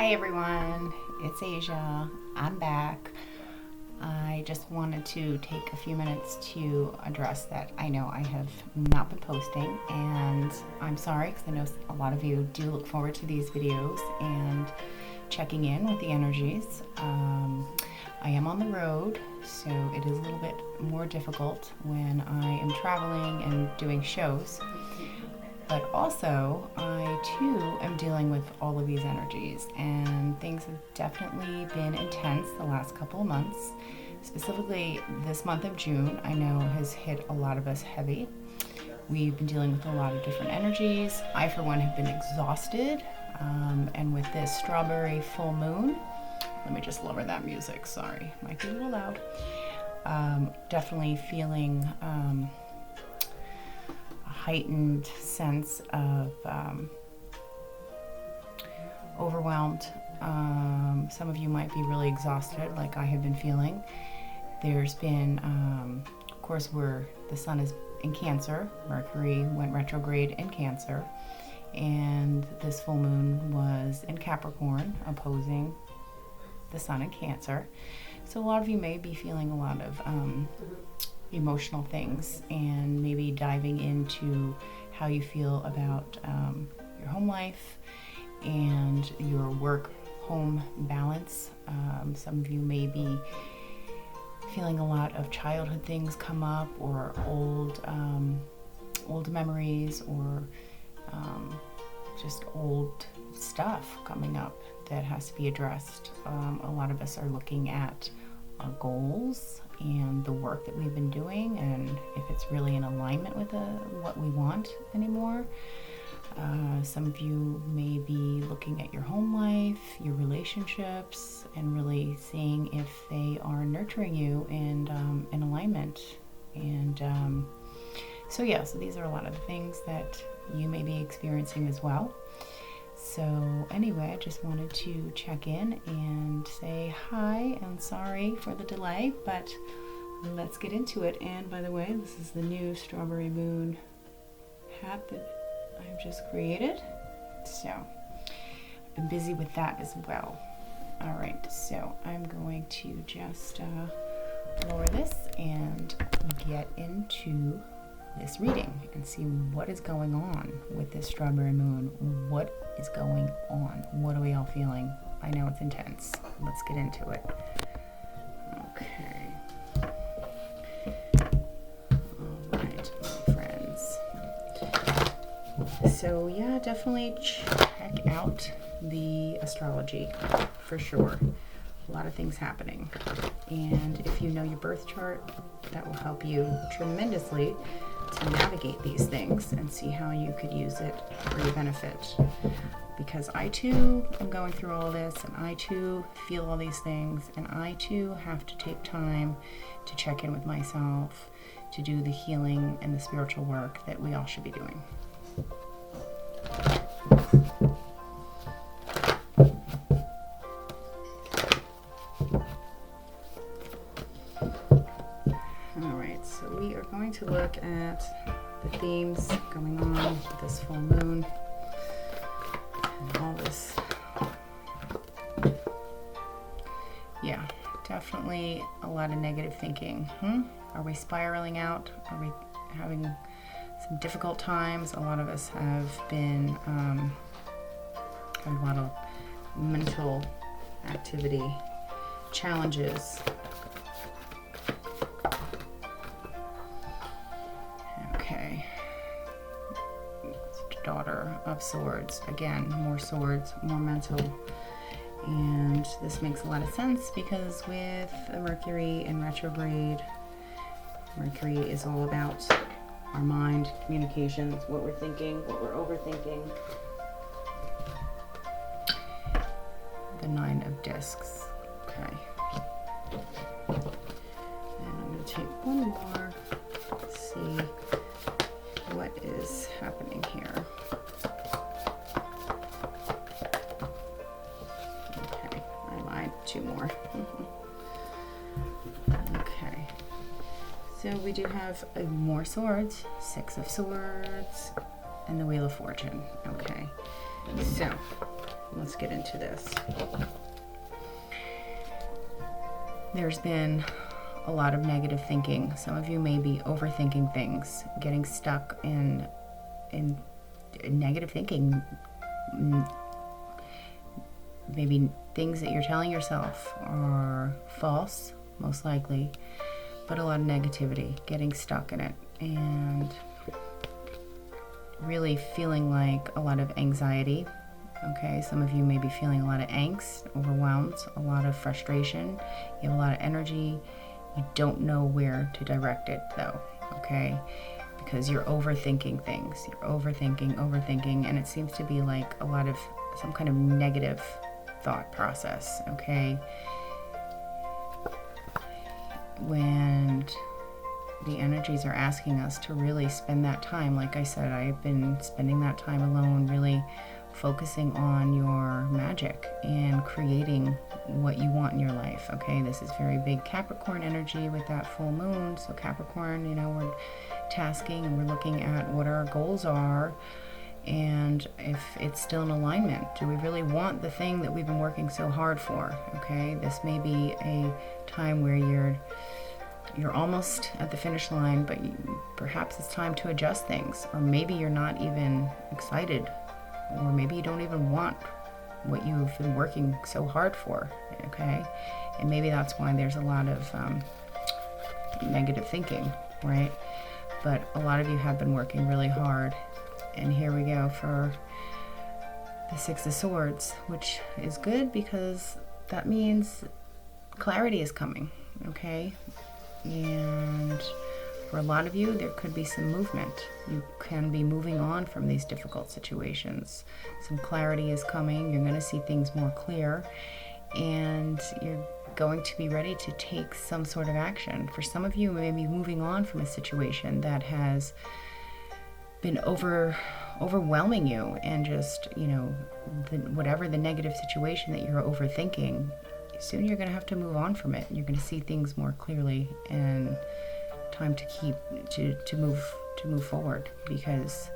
Hi everyone, it's Asia. I'm back. I just wanted to take a few minutes to address that I know I have not been posting, and I'm sorry because I know a lot of you do look forward to these videos and checking in with the energies. I am on the road, so it is a little bit more difficult when I am traveling and doing shows. But also, I too am dealing with all of these energies, and things have definitely been intense the last couple of months. Specifically, this month of June, I know has hit a lot of us heavy. We've been dealing with a lot of different energies. I, for one, have been exhausted, and with this strawberry full moon, let me just lower that music, sorry, might be a little loud. Definitely feeling heightened sense of overwhelmed. Some of you might be really exhausted, like I have been feeling. There's been, of course, the sun is in Cancer. Mercury went retrograde in Cancer, and this full moon was in Capricorn, opposing the sun in Cancer. So a lot of you may be feeling a lot of emotional things, and maybe diving into how you feel about your home life and your work-home balance. Some of you may be feeling a lot of childhood things come up, or old memories, or just old stuff coming up that has to be addressed. A lot of us are looking at our goals and the work that we've been doing, and if it's really in alignment with what we want anymore. Some of you may be looking at your home life, your relationships, and really seeing if they are nurturing you and in alignment. And so these are a lot of the things that you may be experiencing as well. So anyway, I just wanted to check in and say hi and sorry for the delay, but let's get into it. And by the way, this is the new strawberry moon hat that I've just created. So I've been busy with that as well. All right, so I'm going to just lower this and get into this reading and see what is going on with this strawberry moon. What is going on? What are we all feeling? I know it's intense. Let's get into it. Okay. All right, my friends. So yeah, definitely check out the astrology for sure. A lot of things happening. And if you know your birth chart, that will help you tremendously to navigate these things and see how you could use it for your benefit. Because I too am going through all this, and I too feel all these things, and I too have to take time to check in with myself, to do the healing and the spiritual work that we all should be doing. Alright, so we are going to look at the themes going on with this full moon and all this. Yeah, definitely a lot of negative thinking. Are we spiraling out? Are we having some difficult times? A lot of us have been having a lot of mental activity challenges. Okay. Daughter of Swords. Again, more swords, more mental. And this makes a lot of sense because with Mercury in retrograde, Mercury is all about our mind, communications, what we're thinking, what we're overthinking. The Nine of Discs. Okay. And I'm going to take one more. See what is happening here. Okay, I lied. Two more. Okay. So we do have more swords, Six of Swords, and the Wheel of Fortune. Okay. So let's get into into this. There's been a lot of negative thinking. Some of you may be overthinking things, getting stuck in negative thinking. Maybe things that you're telling yourself are false, most likely, but a lot of negativity, getting stuck in it, and really feeling like a lot of anxiety. Okay, some of you may be feeling a lot of angst, overwhelmed, a lot of frustration. You have a lot of energy. You don't know where to direct it though, okay? Because you're overthinking things. You're overthinking, and it seems to be like a lot of some kind of negative thought process, okay? When the energies are asking us to really spend that time, like I said, I've been spending that time alone, really focusing on your magic and creating what you want in your life, okay? This is very big Capricorn energy with that full moon. So Capricorn, you know, we're tasking and we're looking at what our goals are and if it's still in alignment. Do we really want the thing that we've been working so hard for, okay? This may be a time where you're almost at the finish line, but perhaps it's time to adjust things, or maybe you're not even excited, or maybe you don't even want what you've been working so hard for, okay? And maybe that's why there's a lot of negative thinking, right? But a lot of you have been working really hard. And here we go for the Six of Swords, which is good because that means clarity is coming, okay? And for a lot of you, there could be some movement. You can be moving on from these difficult situations. Some clarity is coming. You're going to see things more clear, and you're going to be ready to take some sort of action. For some of you, you may be moving on from a situation that has been overwhelming you, and just, you know, whatever the negative situation that you're overthinking, soon you're going to have to move on from it. You're going to see things more clearly, and time to move forward, because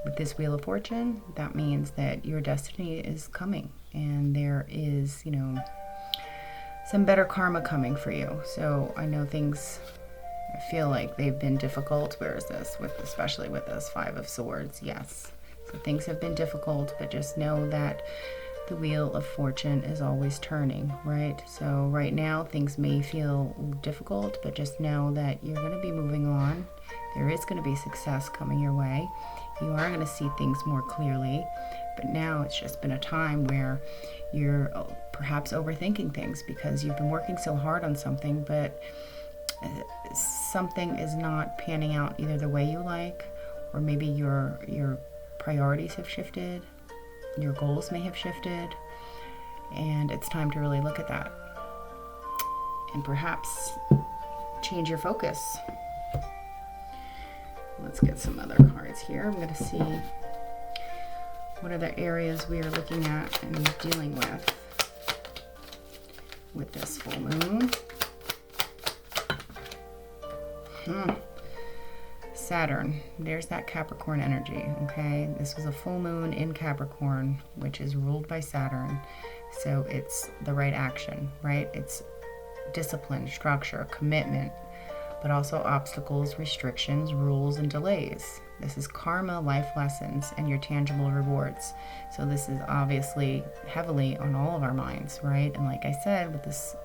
with this Wheel of Fortune, that means that your destiny is coming, and there is, you know, some better karma coming for you. So I know things, I feel like they've been difficult. Where is this? Especially with this Five of Swords. Yes. So things have been difficult, but just know that the Wheel of Fortune is always turning, right? So right now things may feel difficult, but just know that you're going to be moving on. There is going to be success coming your way. You are going to see things more clearly, but now it's just been a time where you're perhaps overthinking things because you've been working so hard on something, but something is not panning out either the way you like, or maybe your priorities have shifted, your goals may have shifted, and it's time to really look at that and perhaps change your focus. Let's get some other cards here. I'm going to see what other areas we are looking at and dealing with this full moon. Saturn, there's that Capricorn energy, okay? This was a full moon in Capricorn, which is ruled by Saturn. So it's the right action, right? It's discipline, structure, commitment, but also obstacles, restrictions, rules, and delays. This is karma, life lessons, and your tangible rewards. So this is obviously heavily on all of our minds, right? And like I said, with this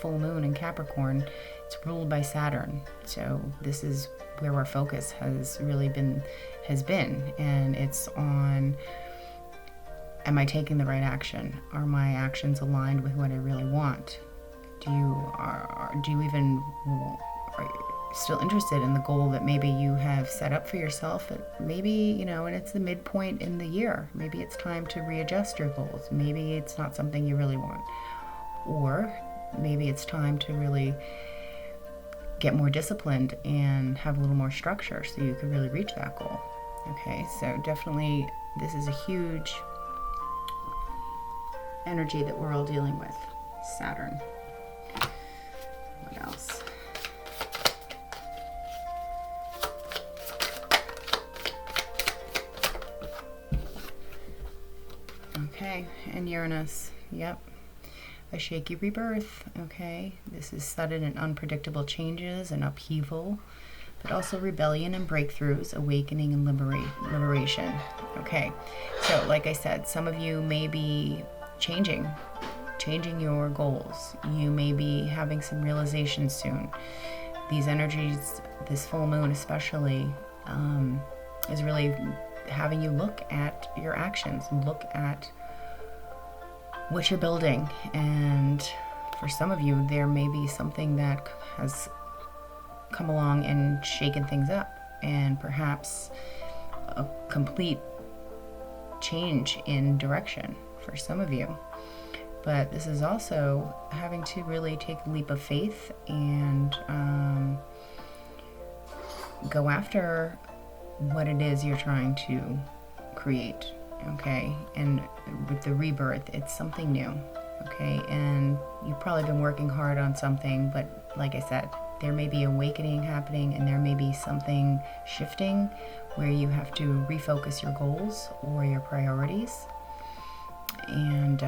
full moon in Capricorn, it's ruled by Saturn. So this is where our focus has really been, and it's on, am I taking the right action? Are my actions aligned with what I really want? Are you still interested in the goal that maybe you have set up for yourself? Maybe, you know, and it's the midpoint in the year. Maybe it's time to readjust your goals. Maybe it's not something you really want. Or maybe it's time to really get more disciplined and have a little more structure so you can really reach that goal. Okay, so definitely this is a huge energy that we're all dealing with. Saturn. What else? Okay, and Uranus. Yep. A shaky rebirth, okay? This is sudden and unpredictable changes and upheaval, but also rebellion and breakthroughs, awakening and liberation. Okay, so like I said, some of you may be changing your goals. You may be having some realizations soon. These energies, this full moon especially, is really having you look at your actions and look at what you're building. And for some of you, there may be something that has come along and shaken things up, and perhaps a complete change in direction for some of you. But this is also having to really take a leap of faith and go after what it is you're trying to create, okay? And with the rebirth, it's something new, okay? And you've probably been working hard on something, but like I said, there may be awakening happening, and there may be something shifting where you have to refocus your goals or your priorities and,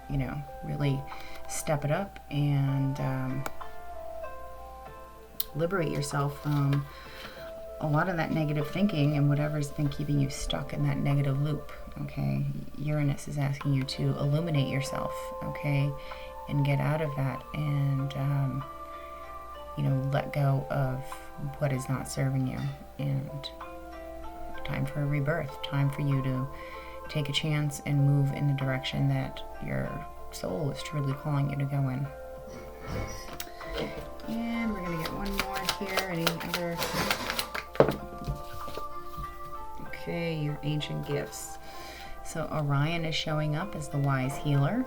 you know, really step it up and liberate yourself from a lot of that negative thinking and whatever's been keeping you stuck in that negative loop, okay? Uranus is asking you to illuminate yourself, okay? And get out of that and, you know, let go of what is not serving you. And time for a rebirth, time for you to take a chance and move in the direction that your soul is truly calling you to go in. And we're going to get one more here. Any other? Okay, your ancient gifts. So Orion is showing up as the wise healer,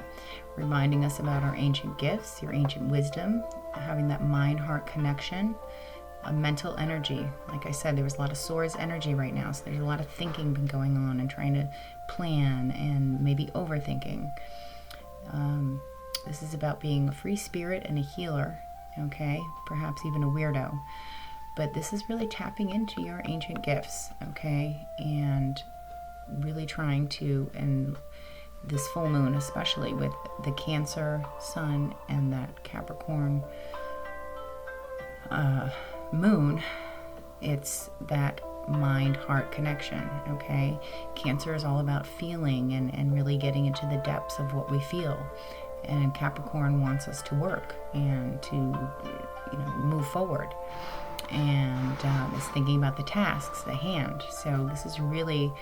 reminding us about our ancient gifts, your ancient wisdom, having that mind-heart connection, a mental energy. Like I said, there was a lot of Source energy right now, so there's a lot of thinking been going on and trying to plan and maybe overthinking. This is about being a free spirit and a healer, okay? Perhaps even a weirdo. But this is really tapping into your ancient gifts, okay? And really trying to, and this full moon especially with the Cancer sun and that Capricorn moon, it's that mind-heart connection, okay? Cancer is all about feeling and really getting into the depths of what we feel. And Capricorn wants us to work and to, you know, move forward. And is thinking about the tasks at hand. So this is really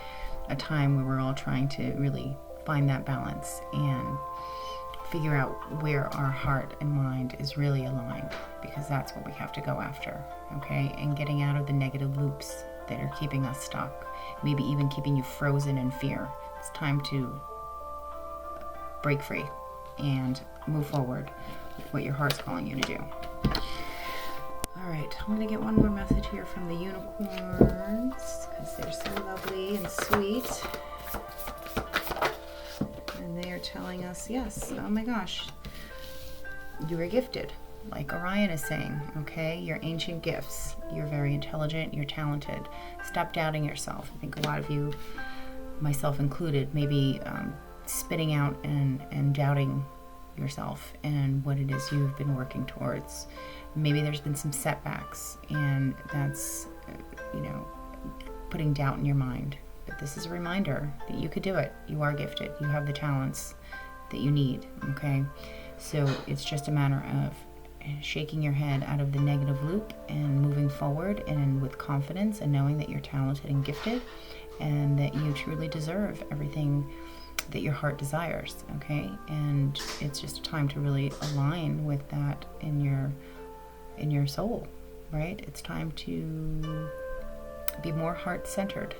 a time where we're all trying to really find that balance and figure out where our heart and mind is really aligned, because that's what we have to go after, okay? And getting out of the negative loops that are keeping us stuck, maybe even keeping you frozen in fear. It's time to break free and move forward with what your heart's calling you to do. All right, I'm going to get one more message here from the unicorns because they're so lovely and sweet. And they are telling us, yes, oh my gosh, you were gifted. Like Orion is saying, okay, your ancient gifts. You're very intelligent, you're talented. Stop doubting yourself. I think a lot of you, myself included, maybe spitting out and doubting yourself and what it is you've been working towards. Maybe there's been some setbacks, and that's, you know, putting doubt in your mind. But this is a reminder that you could do it. You are gifted. You have the talents that you need, okay? So it's just a matter of shaking your head out of the negative loop and moving forward and with confidence and knowing that you're talented and gifted and that you truly deserve everything that your heart desires, okay? And it's just a time to really align with that in your soul, right? It's time to be more heart-centered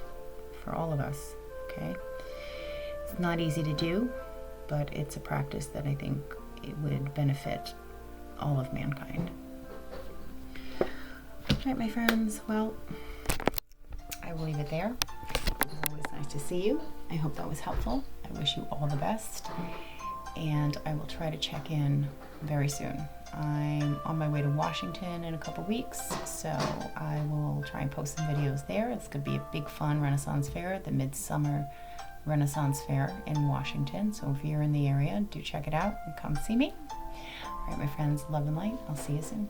for all of us, okay? It's not easy to do, but it's a practice that I think it would benefit all of mankind. All right, my friends, well, I will leave it there. It was always nice to see you. I hope that was helpful. I wish you all the best, and I will try to check in very soon. I'm on my way to Washington in a couple weeks, so I will try and post some videos there. It's going to be a big fun Renaissance fair, the Midsummer Renaissance Fair in Washington. So if you're in the area, do check it out and come see me. All right, my friends, love and light. I'll see you soon.